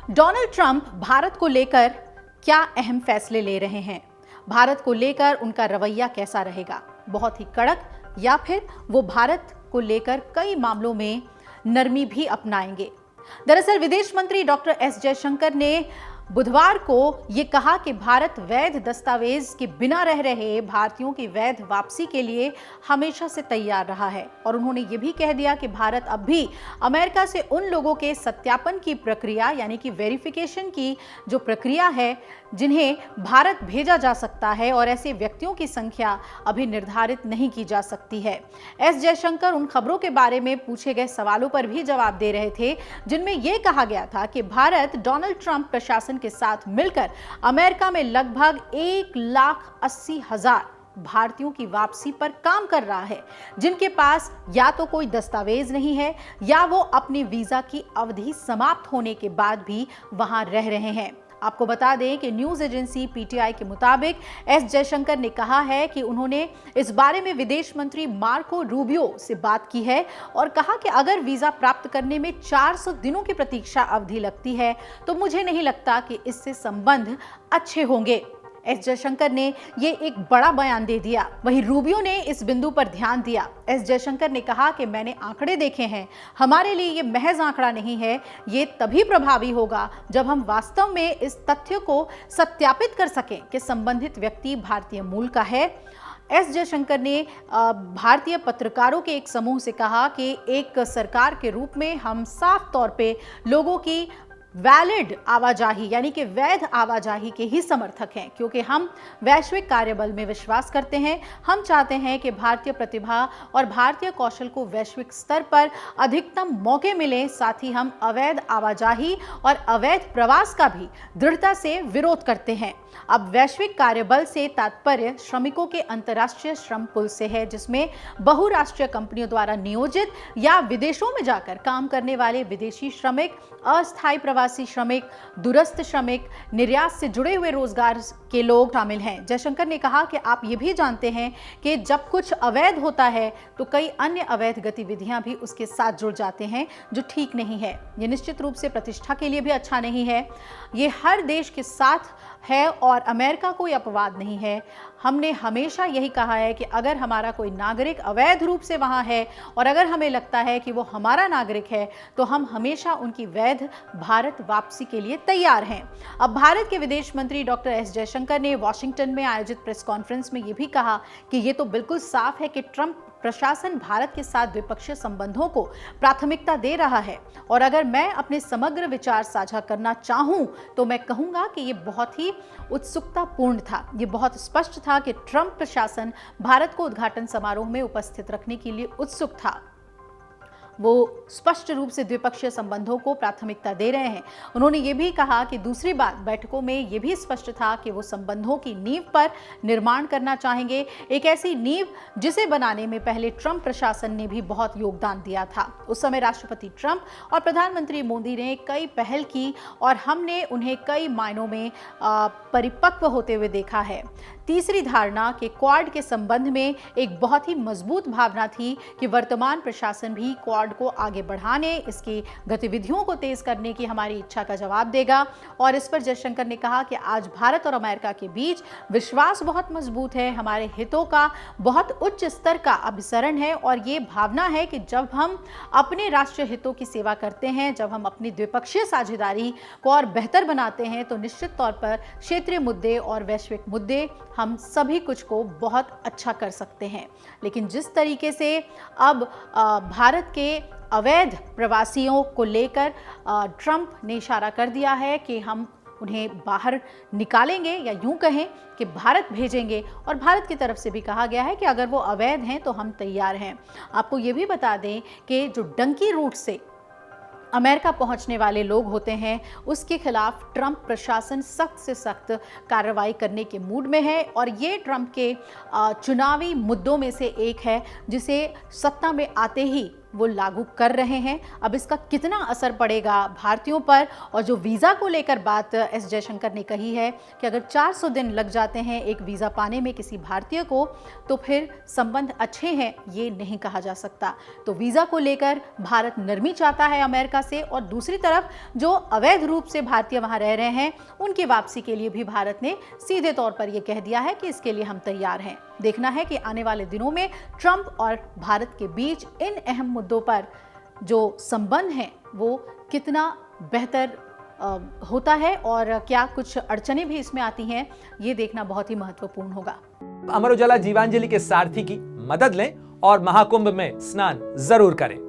Donald Trump Bharat को लेकर क्या अहम फैसले ले रहे हैं? भारत को लेकर उनका रवैया कैसा रहेगा? बहुत ही कड़क या फिर वो भारत को लेकर कई मामलों में नरमी भी अपनाएंगे? दरअसल विदेश मंत्री डॉक्टर एस जयशंकर ने बुधवार को ये कहा कि भारत वैध दस्तावेज के बिना रह रहे भारतीयों की वैध वापसी के लिए हमेशा से तैयार रहा है। और उन्होंने ये भी कह दिया कि भारत अब भी अमेरिका से उन लोगों के सत्यापन की प्रक्रिया यानी कि वेरिफिकेशन की जो प्रक्रिया है जिन्हें भारत भेजा जा सकता है, और ऐसे व्यक्तियों की संख्या अभी निर्धारित नहीं की जा सकती है। एस जयशंकर उन खबरों के बारे में पूछे गए सवालों पर भी जवाब दे रहे थे जिनमें यह कहा गया था कि भारत डोनाल्ड ट्रंप प्रशासन के साथ मिलकर अमेरिका में लगभग 1,80,000 भारतीयों की वापसी पर काम कर रहा है, जिनके पास या तो कोई दस्तावेज नहीं है या वो अपनी वीजा की अवधि समाप्त होने के बाद भी वहां रह रहे हैं। आपको बता दें कि न्यूज एजेंसी पीटीआई के मुताबिक एस जयशंकर ने कहा है कि उन्होंने इस बारे में विदेश मंत्री मार्को रूबियो से बात की है और कहा कि अगर वीजा प्राप्त करने में 400 दिनों की प्रतीक्षा अवधि लगती है तो मुझे नहीं लगता कि इससे संबंध अच्छे होंगे। एस जयशंकर ने ये एक बड़ा बयान दे दिया। वहीं रूबियो ने इस बिंदु पर ध्यान दिया। एस जयशंकर ने कहा कि मैंने आंकड़े देखे हैं, हमारे लिए ये महज आंकड़ा नहीं है, ये तभी प्रभावी होगा जब हम वास्तव में इस तथ्य को सत्यापित कर सकें कि संबंधित व्यक्ति भारतीय मूल का है। एस जयशंकर ने भारतीय पत्रकारों के एक समूह से कहा कि एक सरकार के रूप में हम साफ तौर पे लोगों की वैलिड आवाजाही यानी कि वैध आवाजाही के ही समर्थक हैं, क्योंकि हम वैश्विक कार्यबल में विश्वास करते हैं। हम चाहते हैं कि भारतीय प्रतिभा और भारतीय कौशल को वैश्विक स्तर पर अधिकतम मौके मिलें। साथ ही हम अवैध आवाजाही और अवैध प्रवास का भी दृढ़ता से विरोध करते हैं। अब वैश्विक कार्यबल से तात्पर्य श्रमिकों के अंतर्राष्ट्रीय श्रम पुल से है, जिसमें बहुराष्ट्रीय कंपनियों द्वारा नियोजित या विदेशों में जाकर काम करने वाले विदेशी श्रमिक, अस्थायी प्रवासी श्रमिक, दूरस्थ श्रमिक, निर्यात से जुड़े हुए रोजगार के लोग शामिल हैं। जयशंकर ने कहा कि आप ये भी जानते हैं कि जब कुछ अवैध होता है तो कई अन्य अवैध गतिविधियां भी उसके साथ जुड़ जाते हैं, जो ठीक नहीं है। ये निश्चित रूप से प्रतिष्ठा के लिए भी अच्छा नहीं है। ये हर देश के साथ है और अमेरिका कोई अपवाद नहीं है। हमने हमेशा यही कहा है कि अगर हमारा कोई नागरिक अवैध रूप से वहां है और अगर हमें लगता है कि वो हमारा नागरिक है तो हम हमेशा उनकी वैध भारत वापसी के लिए तैयार हैं। अब भारत के विदेश मंत्री डॉक्टर एस जयशंकर ने वॉशिंगटन में आयोजित प्रेस कॉन्फ्रेंस में ये भी कहा कि ये तो बिल्कुल साफ है कि ट्रंप प्रशासन भारत के साथ द्विपक्षीय संबंधों को प्राथमिकता दे रहा है। और अगर मैं अपने समग्र विचार साझा करना चाहूं तो मैं कहूंगा कि ये बहुत ही उत्सुकतापूर्ण था। ये बहुत स्पष्ट था कि ट्रंप प्रशासन भारत को उद्घाटन समारोह में उपस्थित रखने के लिए उत्सुक था। वो स्पष्ट रूप से द्विपक्षीय संबंधों को प्राथमिकता दे रहे हैं। उन्होंने ये भी कहा कि दूसरी बात, बैठकों में ये भी स्पष्ट था कि वो संबंधों की नींव पर निर्माण करना चाहेंगे, एक ऐसी नींव जिसे बनाने में पहले ट्रंप प्रशासन ने भी बहुत योगदान दिया था। उस समय राष्ट्रपति ट्रंप और प्रधानमंत्री मोदी ने कई पहल की और हमने उन्हें कई मायनों में परिपक्व होते हुए देखा है। तीसरी धारणा कि क्वाड के संबंध में एक बहुत ही मजबूत भावना थी कि वर्तमान प्रशासन भी क्वाड को आगे बढ़ाने, इसकी गतिविधियों को तेज करने की हमारी इच्छा का जवाब देगा। और इस पर जयशंकर ने कहा कि आज भारत और अमेरिका के बीच विश्वास बहुत मजबूत है, हमारे हितों का बहुत उच्च स्तर का अभिसरण है और ये भावना है कि जब हम अपने राष्ट्रीय हितों की सेवा करते हैं, जब हम अपनी द्विपक्षीय साझेदारी को और बेहतर बनाते हैं तो निश्चित तौर पर क्षेत्रीय मुद्दे और वैश्विक मुद्दे हम सभी कुछ को बहुत अच्छा कर सकते हैं। लेकिन जिस तरीके से अब भारत के अवैध प्रवासियों को लेकर ट्रंप ने इशारा कर दिया है कि हम उन्हें बाहर निकालेंगे या यूं कहें कि भारत भेजेंगे, और भारत की तरफ से भी कहा गया है कि अगर वो अवैध हैं तो हम तैयार हैं। आपको ये भी बता दें कि जो डंकी रूट से अमेरिका पहुंचने वाले लोग होते हैं उसके खिलाफ ट्रंप प्रशासन सख्त से सख्त कार्रवाई करने के मूड में है और ये ट्रंप के चुनावी मुद्दों में से एक है जिसे सत्ता में आते ही वो लागू कर रहे हैं। अब इसका कितना असर पड़ेगा भारतीयों पर, और जो वीज़ा को लेकर बात एस जयशंकर ने कही है कि अगर 400 दिन लग जाते हैं एक वीज़ा पाने में किसी भारतीय को, तो फिर संबंध अच्छे हैं, ये नहीं कहा जा सकता। तो वीज़ा को लेकर भारत नरमी चाहता है अमेरिका से, और दूसरी तरफ जो अवैध रूप से भारतीय वहाँ रह रहे हैं उनकी वापसी के लिए भी भारत ने सीधे तौर पर यह कह दिया है कि इसके लिए हम तैयार हैं। देखना है कि आने वाले दिनों में ट्रंप और भारत के बीच इन अहम मुद्दों पर जो संबंध है वो कितना बेहतर होता है, और क्या कुछ अड़चनें भी इसमें आती हैं, ये देखना बहुत ही महत्वपूर्ण होगा। अमर उजाला जीवांजलि के सारथी की मदद लें और महाकुंभ में स्नान जरूर करें।